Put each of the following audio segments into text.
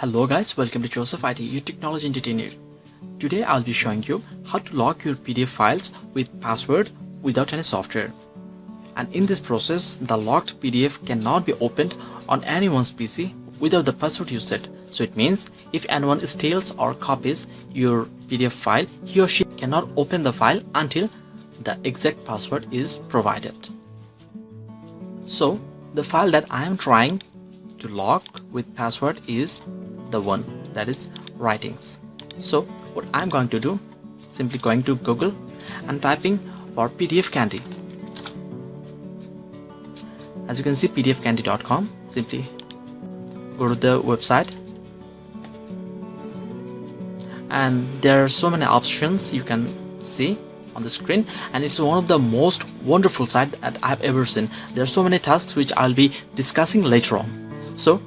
Hello guys, welcome to Joseph IT, your technology entertainer. Today I'll be showing you how to lock your PDF files with password without any software. And in this process, the locked PDF cannot be opened on anyone's PC without the password you set. So it means if anyone steals or copies your PDF file, he or she cannot open the file until the exact password is provided. So the file that I am trying to lock with password is the one that is writings. So what I'm going to do, simply going to Google and typing for PDF Candy. As you can see, pdfcandy.com. Simply go to the website, and there are so many options you can see on the screen, and it's one of the most wonderful sites that I've ever seen. There are so many tasks which I'll be discussing later on. So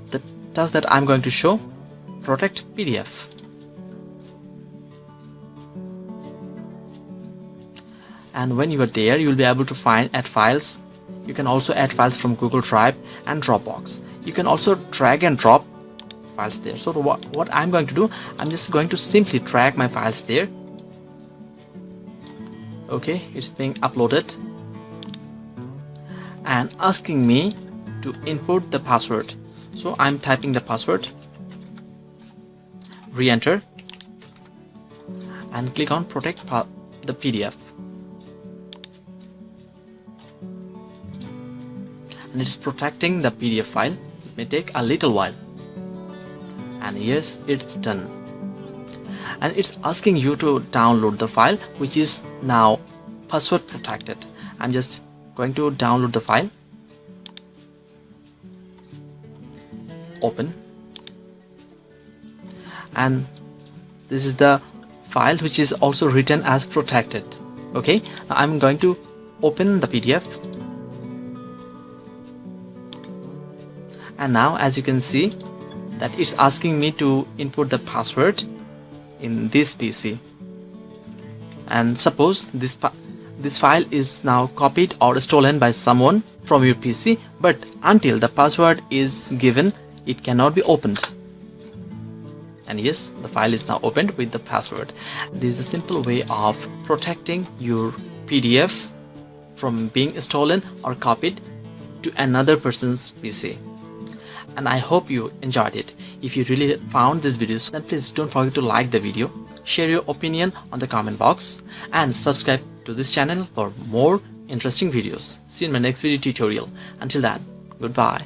the task that I'm going to show, protect PDF. And when you are there, you'll be able to add files. You can also add files from Google Drive and Dropbox. You can also drag and drop files there. So what I'm going to do, I'm just going to simply drag my files there. Okay, it's being uploaded and asking me to input the password. So I'm typing the password, re-enter, and click on protect the PDF. And it's protecting the PDF file. It may take a little while. And yes, it's done. And it's asking you to download the file, which is now password protected. I'm just going to download the file. Open, and this is the file which is also written as protected. Okay, now I'm going to open the PDF, and now as you can see that it's asking me to input the password in this PC. And suppose this file is now copied or stolen by someone from your PC, but until the password is given, it cannot be opened. And yes, the file is now opened with the password. This is a simple way of protecting your PDF from being stolen or copied to another person's PC. And I hope you enjoyed it. If you really found this video, then please don't forget to like the video, share your opinion on the comment box, and subscribe to this channel for more interesting videos. See you in my next video tutorial. Until then, goodbye.